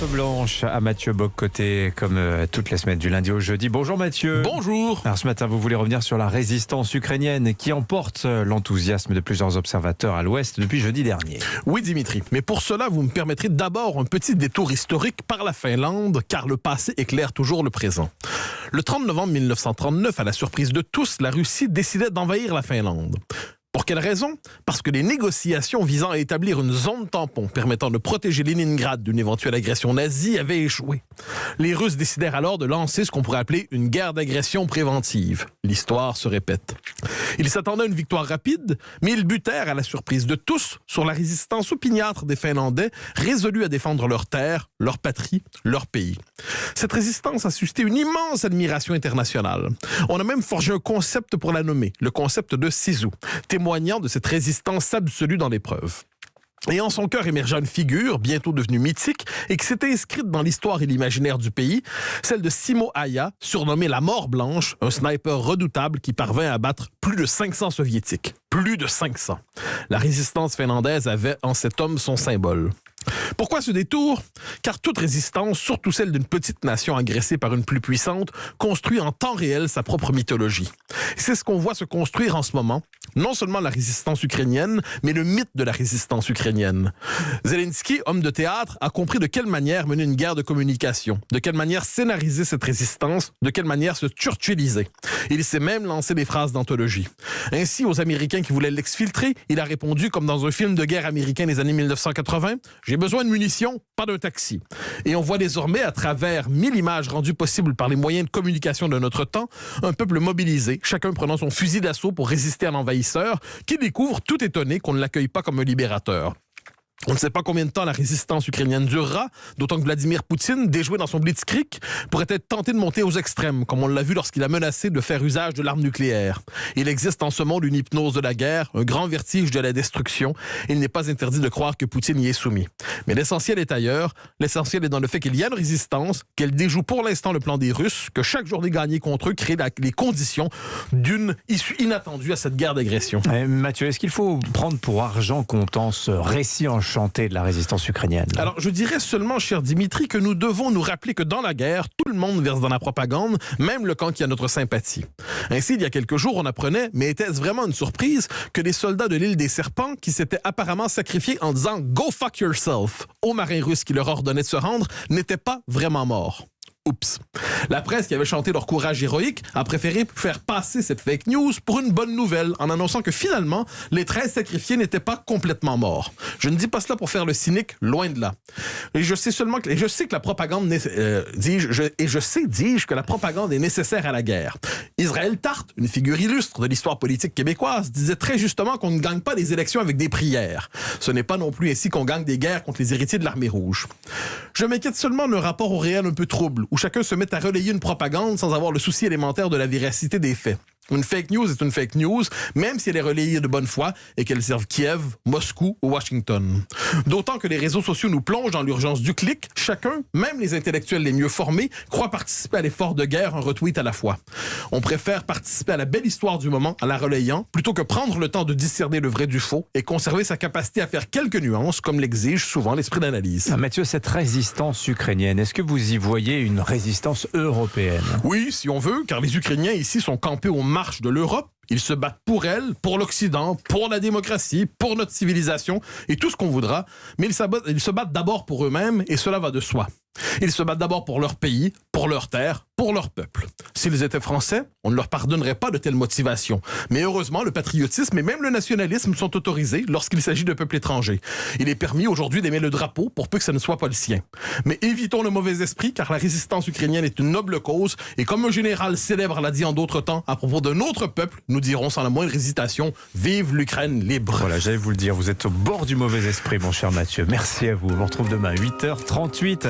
Blanche à Mathieu Bock-Côté, comme toutes les semaines du lundi au jeudi. Bonjour Mathieu. Bonjour. Alors ce matin, vous voulez revenir sur la résistance ukrainienne qui emporte l'enthousiasme de plusieurs observateurs à l'Ouest depuis jeudi dernier. Oui Dimitri, mais pour cela, vous me permettrez d'abord un petit détour historique par la Finlande, car le passé éclaire toujours le présent. Le 30 novembre 1939, à la surprise de tous, la Russie décidait d'envahir la Finlande. Pour quelle raison? Parce que les négociations visant à établir une zone tampon permettant de protéger Leningrad d'une éventuelle agression nazie avaient échoué. Les Russes décidèrent alors de lancer ce qu'on pourrait appeler une guerre d'agression préventive. L'histoire se répète. Ils s'attendaient à une victoire rapide, mais ils butèrent à la surprise de tous sur la résistance opiniâtre des Finlandais, résolus à défendre leur terre, leur patrie, leur pays. Cette résistance a suscité une immense admiration internationale. On a même forgé un concept pour la nommer, le concept de Sisu, témoignant de cette résistance absolue dans l'épreuve. Et en son cœur émergea une figure, bientôt devenue mythique, et qui s'était inscrite dans l'histoire et l'imaginaire du pays, celle de Simo Häyhä, surnommé la Mort Blanche, un sniper redoutable qui parvint à battre plus de 500 soviétiques. Plus de 500. La résistance finlandaise avait en cet homme son symbole. Pourquoi ce détour? Car toute résistance, surtout celle d'une petite nation agressée par une plus puissante, construit en temps réel sa propre mythologie. C'est ce qu'on voit se construire en ce moment, non seulement la résistance ukrainienne, mais le mythe de la résistance ukrainienne. Zelensky, homme de théâtre, a compris de quelle manière mener une guerre de communication, de quelle manière scénariser cette résistance, de quelle manière se churchilliser. Il s'est même lancé des phrases d'anthologie. Ainsi, aux Américains qui voulaient l'exfiltrer, il a répondu comme dans un film de guerre américain des années 1980, « J'ai besoin de munitions, pas d'un taxi ». Et on voit désormais, à travers 1000 images rendues possibles par les moyens de communication de notre temps, un peuple mobilisé, chacun prenant son fusil d'assaut pour résister à l'envahisseur, qui découvre, tout étonné, qu'on ne l'accueille pas comme un libérateur. On ne sait pas combien de temps la résistance ukrainienne durera, d'autant que Vladimir Poutine, déjoué dans son blitzkrieg, pourrait être tenté de monter aux extrêmes, comme on l'a vu lorsqu'il a menacé de faire usage de l'arme nucléaire. Il existe en ce monde une hypnose de la guerre, un grand vertige de la destruction. Il n'est pas interdit de croire que Poutine y est soumis. Mais l'essentiel est ailleurs. L'essentiel est dans le fait qu'il y a une résistance, qu'elle déjoue pour l'instant le plan des Russes, que chaque journée gagnée contre eux crée les conditions d'une issue inattendue à cette guerre d'agression. Mathieu, est-ce qu'il faut prendre pour argent comptant ce récit enchanté de la résistance ukrainienne? Alors, je dirais seulement, cher Dimitri, que nous devons nous rappeler que dans la guerre, tout le monde verse dans la propagande, même le camp qui a notre sympathie. Ainsi, il y a quelques jours, on apprenait, mais était-ce vraiment une surprise, que des soldats de l'île des Serpents, qui s'étaient apparemment sacrifiés en disant « Go fuck yourself » aux marins russes qui leur ordonnaient de se rendre, n'étaient pas vraiment morts. Oups. La presse qui avait chanté leur courage héroïque a préféré faire passer cette fake news pour une bonne nouvelle en annonçant que finalement, les 13 sacrifiés n'étaient pas complètement morts. Je ne dis pas cela pour faire le cynique, loin de là. Et je sais que la propagande, dis-je, que la propagande est nécessaire à la guerre. Israël Tarte, une figure illustre de l'histoire politique québécoise, disait très justement qu'on ne gagne pas des élections avec des prières. Ce n'est pas non plus ainsi qu'on gagne des guerres contre les héritiers de l'armée rouge. Je m'inquiète seulement d'un rapport au réel un peu trouble, où chacun se met à relayer une propagande sans avoir le souci élémentaire de la véracité des faits. Une fake news est une fake news, même si elle est relayée de bonne foi et qu'elle serve Kiev, Moscou ou Washington. D'autant que les réseaux sociaux nous plongent dans l'urgence du clic. Chacun, même les intellectuels les mieux formés, croient participer à l'effort de guerre un retweet à la fois. On préfère participer à la belle histoire du moment en la relayant, plutôt que prendre le temps de discerner le vrai du faux et conserver sa capacité à faire quelques nuances, comme l'exige souvent l'esprit d'analyse. Mathieu, cette résistance ukrainienne, est-ce que vous y voyez une résistance européenne? Oui, si on veut, car les Ukrainiens ici sont campés aux marches de l'Europe. Ils se battent pour elle, pour l'Occident, pour la démocratie, pour notre civilisation et tout ce qu'on voudra. Mais ils se battent d'abord pour eux-mêmes et cela va de soi. Ils se battent d'abord pour leur pays, pour leur terre, pour leur peuple. S'ils étaient français, on ne leur pardonnerait pas de telles motivations. Mais heureusement, le patriotisme et même le nationalisme sont autorisés lorsqu'il s'agit de peuples étrangers. Il est permis aujourd'hui d'aimer le drapeau pour peu que ça ne soit pas le sien. Mais évitons le mauvais esprit car la résistance ukrainienne est une noble cause et comme un général célèbre l'a dit en d'autres temps à propos d'un autre peuple, nous dirons sans la moindre hésitation, vive l'Ukraine libre. Voilà, j'allais vous le dire, vous êtes au bord du mauvais esprit, mon cher Mathieu. Merci à vous. On vous retrouve demain à 8h38.